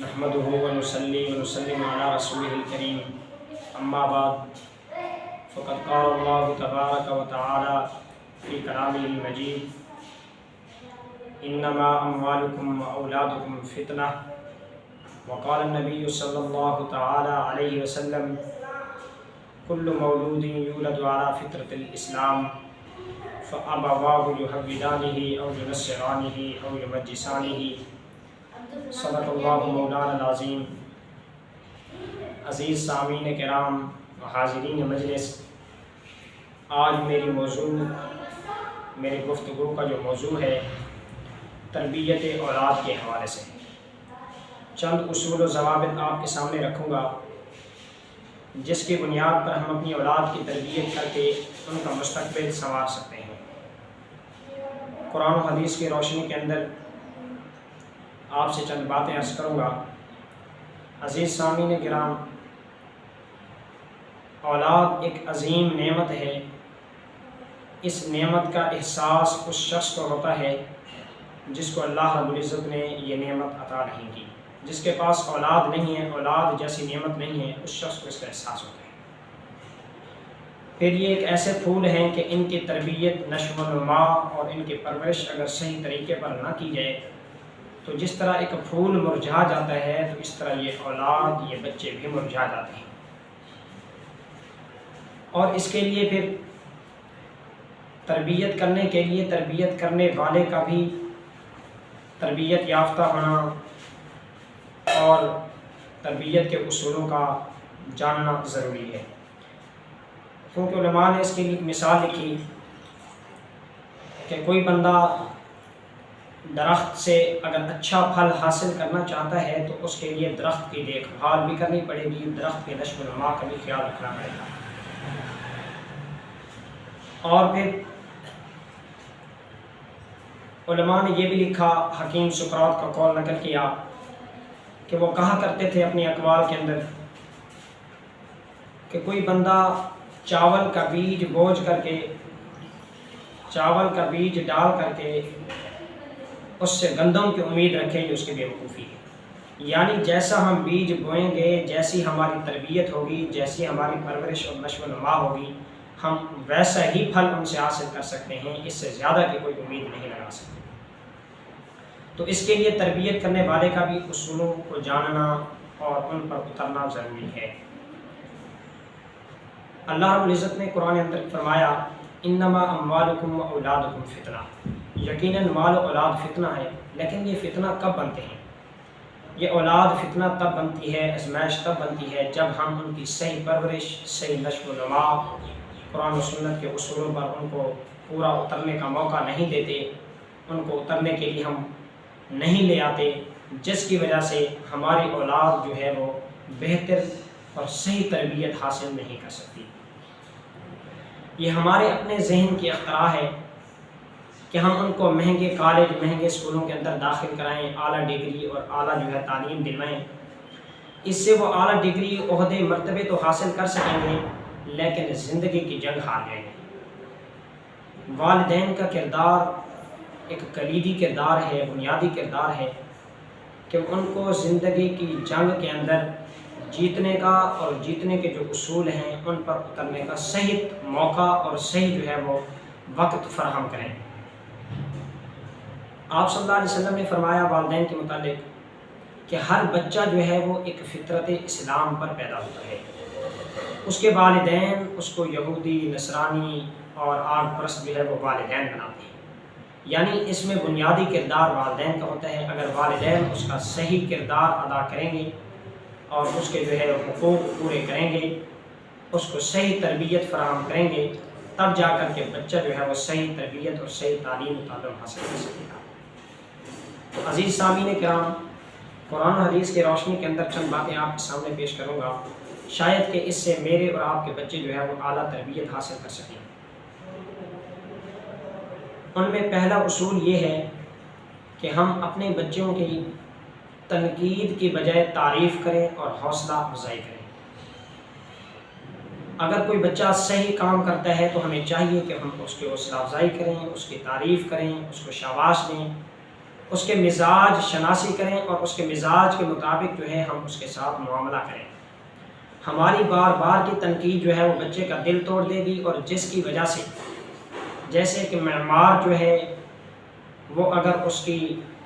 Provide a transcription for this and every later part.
نحمده ونصلي ونسلم على رسوله الكريم اما بعد فقد قال الله تبارك وتعالى في كلامه المجيد انما اموالكم واولادكم فتنة وقال النبي صلى الله تعالى عليه وسلم كل مولود يولد على فطرة الإسلام فأبواه يهودانه أو ينصرانه أو يمجسانه صدق اللہ مولانا العظیم۔ عزیز سامعین کرام و حاضرین مجلس، آج میری گفتگو کا جو موضوع ہے تربیت اولاد کے حوالے سے چند اصول و ضوابط آپ کے سامنے رکھوں گا، جس کی بنیاد پر ہم اپنی اولاد کی تربیت کر کے ان کا مستقبل سنوار سکتے ہیں۔ قرآن و حدیث کی روشنی کے اندر آپ سے چند باتیں عرض کروں گا۔ عزیز سامعین کرام، اولاد ایک عظیم نعمت ہے۔ اس نعمت کا احساس اس شخص کو ہوتا ہے جس کو اللہ رب العزت نے یہ نعمت عطا نہیں کی۔ جس کے پاس اولاد نہیں ہے، اولاد جیسی نعمت نہیں ہے، اس شخص کو اس کا احساس ہوتا ہے۔ پھر یہ ایک ایسے پھول ہیں کہ ان کی تربیت، نشو و نما اور ان کی پرورش اگر صحیح طریقے پر نہ کی جائے تو جس طرح ایک پھول مرجھا جاتا ہے تو اس طرح یہ اولاد، یہ بچے بھی مرجھا جاتے ہیں۔ اور اس کے لیے پھر تربیت کرنے کے لیے تربیت کرنے والے کا بھی تربیت یافتہ ہونا اور تربیت کے اصولوں کا جاننا ضروری ہے، کیونکہ علماء نے اس کے لیے مثال لکھی کہ کوئی بندہ درخت سے اگر اچھا پھل حاصل کرنا چاہتا ہے تو اس کے لیے درخت کی دیکھ بھال بھی کرنی پڑے گی، درخت کے نشو و نما کا بھی خیال رکھنا پڑے گا۔ اور پھر علماء نے یہ بھی لکھا، حکیم سقراط کا قول نقل کیا کہ وہ کہا کرتے تھے اپنی اقوال کے اندر کہ کوئی بندہ چاول کا بیج بوجھ کر کے، چاول کا بیج ڈال کر کے اس سے گندم کی امید رکھے، یہ اس کی بیوقوفی ہے۔ یعنی جیسا ہم بیج بوئیں گے، جیسی ہماری تربیت ہوگی، جیسی ہماری پرورش اور نشو و نما ہوگی، ہم ویسا ہی پھل ان سے حاصل کر سکتے ہیں، اس سے زیادہ کی کوئی امید نہیں لگا سکتے۔ تو اس کے لیے تربیت کرنے والے کا بھی اصولوں کو جاننا اور ان پر اترنا ضروری ہے۔ اللہ رب العزت نے قرآن اندر فرمایا انما اموالکم و اولادکم فتنہ، یقیناً مال و اولاد فتنہ ہے، لیکن یہ فتنہ کب بنتے ہیں؟ یہ اولاد فتنہ تب بنتی ہے، ازمائش تب بنتی ہے جب ہم ان کی صحیح پرورش، صحیح نشو و نما، قرآن و سنت کے اصولوں پر ان کو پورا اترنے کا موقع نہیں دیتے، ان کو اترنے کے لیے ہم نہیں لے آتے، جس کی وجہ سے ہماری اولاد جو ہے وہ بہتر اور صحیح تربیت حاصل نہیں کر سکتی۔ یہ ہمارے اپنے ذہن کی اختراع ہے کہ ہم ان کو مہنگے کالج، مہنگے اسکولوں کے اندر داخل کرائیں، اعلیٰ ڈگری اور اعلیٰ جو ہے تعلیم دلوائیں۔ اس سے وہ اعلیٰ ڈگری، عہدے، مرتبے تو حاصل کر سکیں گے، لیکن زندگی کی جنگ ہار جائیں گے۔ والدین کا کردار ایک کلیدی کردار ہے، بنیادی کردار ہے کہ ان کو زندگی کی جنگ کے اندر جیتنے کا اور جیتنے کے جو اصول ہیں ان پر اترنے کا صحیح موقع اور صحیح جو ہے وہ وقت فراہم کریں۔ آپ صلی اللہ علیہ وسلم نے فرمایا والدین کے متعلق کہ ہر بچہ جو ہے وہ ایک فطرت اسلام پر پیدا ہوتا ہے، اس کے والدین اس کو یہودی، نصرانی اور آگ پرست جو ہے وہ والدین بناتے ہیں۔ یعنی اس میں بنیادی کردار والدین کا ہوتا ہے۔ اگر والدین اس کا صحیح کردار ادا کریں گے اور اس کے جو ہے حقوق پورے کریں گے، اس کو صحیح تربیت فراہم کریں گے، تب جا کر کے بچہ جو ہے وہ صحیح تربیت اور صحیح تعلیم و تعلم حاصل کر سکے گا۔ تو عزیز سامعین کرام، قرآن و حدیث کی روشنی کے اندر چند باتیں آپ کے سامنے پیش کروں گا، شاید کہ اس سے میرے اور آپ کے بچے جو ہے وہ اعلیٰ تربیت حاصل کر سکیں۔ ان میں پہلا اصول یہ ہے کہ ہم اپنے بچوں کی تنقید کی بجائے تعریف کریں اور حوصلہ افزائی کریں۔ اگر کوئی بچہ صحیح کام کرتا ہے تو ہمیں چاہیے کہ ہم اس کی حوصلہ افزائی کریں، اس کی تعریف کریں، اس کو شاباش دیں، اس کے مزاج شناسی کریں اور اس کے مزاج کے مطابق جو ہے ہم اس کے ساتھ معاملہ کریں۔ ہماری بار بار کی تنقید جو ہے وہ بچے کا دل توڑ دے گی، اور جس کی وجہ سے جیسے کہ معمار جو ہے وہ اگر اس کی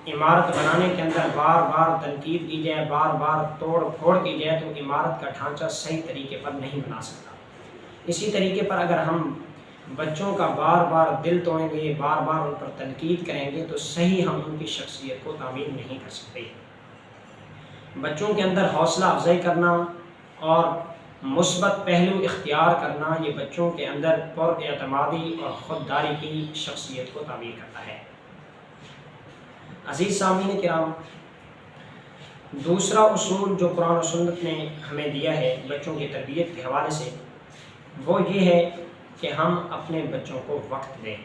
عمارت بنانے کے اندر بار بار تنقید کی جائے، بار بار توڑ پھوڑ کی جائے، تو عمارت کا ڈھانچہ صحیح طریقے پر نہیں بنا سکتا۔ اسی طریقے پر اگر ہم بچوں کا بار بار دل توڑیں گے، بار بار ان پر تنقید کریں گے، تو صحیح ہم ان کی شخصیت کو تعمیر نہیں کر سکتے۔ بچوں کے اندر حوصلہ افزائی کرنا اور مثبت پہلو اختیار کرنا، یہ بچوں کے اندر پر اعتمادی اور خودداری کی شخصیت کو تعمیر کرتا ہے۔ عزیز سامعین کرام، دوسرا اصول جو قرآن و سنت نے ہمیں دیا ہے بچوں کی تربیت کے حوالے سے، وہ یہ ہے کہ ہم اپنے بچوں کو وقت دیں۔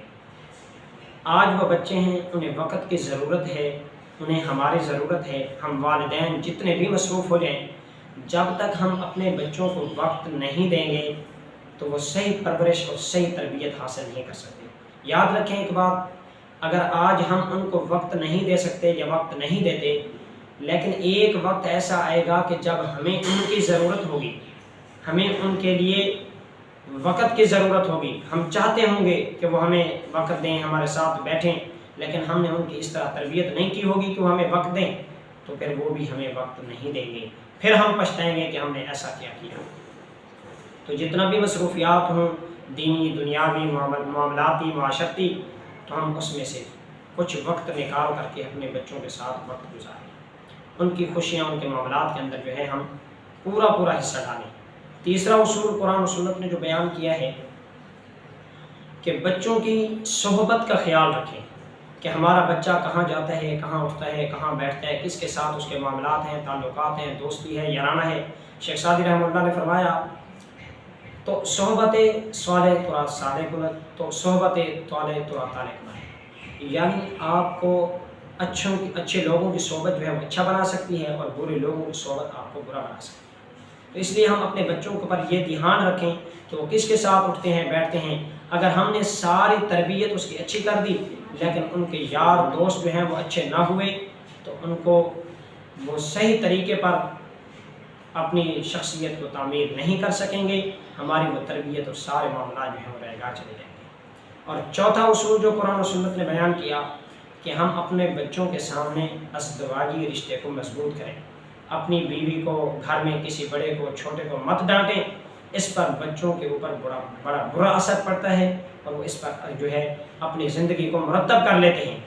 آج وہ بچے ہیں، انہیں وقت کی ضرورت ہے، انہیں ہماری ضرورت ہے۔ ہم والدین جتنے بھی مصروف ہو جائیں، جب تک ہم اپنے بچوں کو وقت نہیں دیں گے تو وہ صحیح پرورش اور صحیح تربیت حاصل نہیں کر سکتے۔ یاد رکھیں ایک بات، اگر آج ہم ان کو وقت نہیں دے سکتے یا وقت نہیں دیتے، لیکن ایک وقت ایسا آئے گا کہ جب ہمیں ان کی ضرورت ہوگی، ہمیں ان کے لیے وقت کی ضرورت ہوگی، ہم چاہتے ہوں گے کہ وہ ہمیں وقت دیں، ہمارے ساتھ بیٹھیں، لیکن ہم نے ان کی اس طرح تربیت نہیں کی ہوگی کہ وہ ہمیں وقت دیں، تو پھر وہ بھی ہمیں وقت نہیں دیں گے، پھر ہم پچھتائیں گے کہ ہم نے ایسا کیا۔ تو جتنا بھی مصروفیات ہوں، دینی، دنیاوی، معاملاتی، معاشرتی، تو ہم اس میں سے کچھ وقت نکال کر کے اپنے بچوں کے ساتھ وقت گزاریں، ان کی خوشیاں، ان کے معاملات کے اندر جو ہے ہم پورا حصہ ڈالیں۔ تیسرا اصول قرآن و سنت نے جو بیان کیا ہے کہ بچوں کی صحبت کا خیال رکھیں، کہ ہمارا بچہ کہاں جاتا ہے، کہاں اٹھتا ہے، کہاں بیٹھتا ہے، کس کے ساتھ اس کے معاملات ہیں، تعلقات ہیں، دوستی ہے، یارانہ ہے۔ شیخ سعدی رحمہ اللہ نے فرمایا تو صحبت صالح ترا صالح کند، تو صحبت طالح ترا طالح کند، یعنی آپ کو اچھے لوگوں کی صحبت جو ہے وہ اچھا بنا سکتی ہے، اور برے لوگوں کی صحبت آپ کو برا بنا سکتی ہے۔ تو اس لیے ہم اپنے بچوں کے پر یہ دھیان رکھیں کہ وہ کس کے ساتھ اٹھتے ہیں، بیٹھتے ہیں۔ اگر ہم نے ساری تربیت اس کی اچھی کر دی، لیکن ان کے یار دوست جو ہیں وہ اچھے نہ ہوئے، تو ان کو وہ صحیح طریقے پر اپنی شخصیت کو تعمیر نہیں کر سکیں گے، ہماری وہ تربیت اور سارے معاملات جو ہیں وہ رائگاں چلے جائیں گے۔ اور چوتھا اصول جو قرآن و سنت نے بیان کیا کہ ہم اپنے بچوں کے سامنے ازدواجی رشتے کو مضبوط کریں، اپنی بیوی کو، گھر میں کسی بڑے کو، چھوٹے کو مت ڈانٹیں، اس پر بچوں کے اوپر بڑا برا اثر پڑتا ہے، اور وہ اس پر جو ہے اپنی زندگی کو مرتب کر لیتے ہیں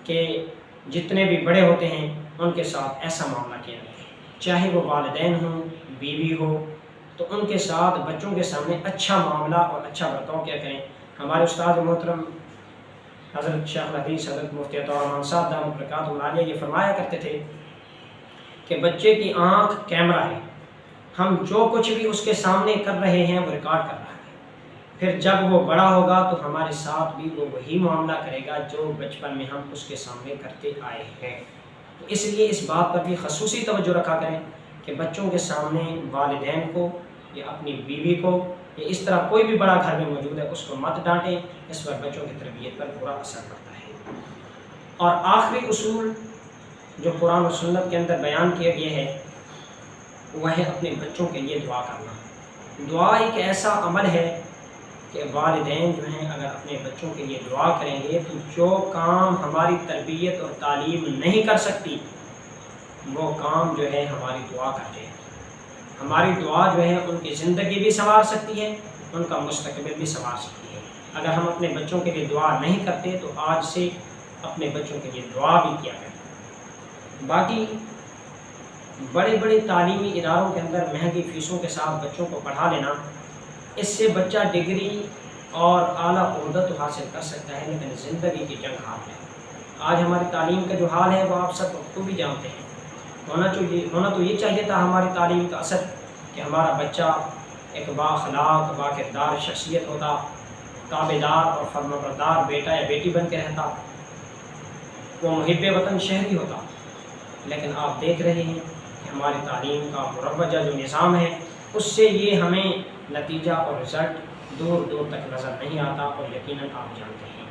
کہ جتنے بھی بڑے ہوتے ہیں ان کے ساتھ ایسا معاملہ کیا جاتا ہے، چاہے وہ والدین ہوں، بیوی ہو، تو ان کے ساتھ بچوں کے سامنے اچھا معاملہ اور اچھا برتاؤ کیا کریں۔ ہمارے استاد محترم حضرت شیخ الحدیث حضرت مفتی عطا الرحمن صاحب دامت برکاتہ العالیہ یہ فرمایا کرتے تھے کہ بچے کی آنکھ کیمرہ ہے، ہم جو کچھ بھی اس کے سامنے کر رہے ہیں وہ ریکارڈ کر رہا ہے، پھر جب وہ بڑا ہوگا تو ہمارے ساتھ بھی وہ وہی معاملہ کرے گا جو بچپن میں ہم اس کے سامنے کرتے آئے ہیں۔ تو اس لیے اس بات پر بھی خصوصی توجہ رکھا کریں کہ بچوں کے سامنے والدین کو یا اپنی بیوی کو یا اس طرح کوئی بھی بڑا گھر میں موجود ہے اس کو مت ڈانٹیں، اس پر بچوں کی تربیت پر برا اثر پڑتا ہے۔ اور آخری اصول جو قرآن و سنت کے اندر بیان کیا گیا ہے وہ ہے اپنے بچوں کے لیے دعا کرنا۔ دعا ایک ایسا عمل ہے کہ والدین جو ہیں اگر اپنے بچوں کے لیے دعا کریں گے تو جو کام ہماری تربیت اور تعلیم نہیں کر سکتی وہ کام جو ہے ہماری دعا کرتے ہیں۔ ہماری دعا جو ہے ان کی زندگی بھی سنوار سکتی ہے، ان کا مستقبل بھی سنوار سکتی ہے۔ اگر ہم اپنے بچوں کے لیے دعا نہیں کرتے تو آج سے اپنے بچوں کے لیے دعا بھی کیا کریں۔ باقی بڑے تعلیمی اداروں کے اندر مہنگی فیسوں کے ساتھ بچوں کو پڑھا لینا، اس سے بچہ ڈگری اور اعلیٰ عہدہ تو حاصل کر سکتا ہے، لیکن زندگی کی جنگ ہار ہے۔ آج ہماری تعلیم کا جو حال ہے وہ آپ سب کو بھی جانتے ہیں۔ ہونا تو یہ چاہیے تھا ہماری تعلیم کا اثر کہ ہمارا بچہ ایک بااخلاق، باکردار شخصیت ہوتا، تابعدار اور فرمانبردار بیٹا یا بیٹی بن کے رہتا، وہ محب وطن شہری ہوتا۔ لیکن آپ دیکھ رہے ہیں کہ ہماری تعلیم کا مروجہ جو نظام ہے اس سے یہ ہمیں نتیجہ اور رزلٹ دور تک نظر نہیں آتا، اور یقیناً آپ جانتے ہیں۔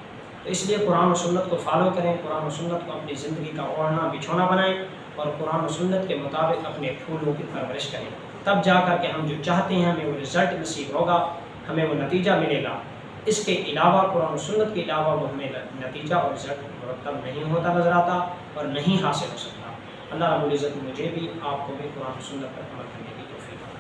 تو اس لیے قرآن و سنت کو فالو کریں، قرآن و سنت کو اپنی زندگی کا اوڑھنا بچھونا بنائیں اور قرآن و سنت کے مطابق اپنے پھولوں کی پرورش کریں، تب جا کر کے ہم جو چاہتے ہیں ہمیں وہ رزلٹ نصیب ہوگا، ہمیں وہ نتیجہ ملے گا۔ اس کے علاوہ قرآن و سنت کے علاوہ وہ ہمیں نتیجہ اور رزلٹ مرتب نہیں ہوتا نظر آتا اور نہیں حاصل ہو سکتا۔ اللہ رب العزت مجھے بھی آپ کو بھی قرآن و سنت پر عمل کرنے کی توفیق عطا فرمائے۔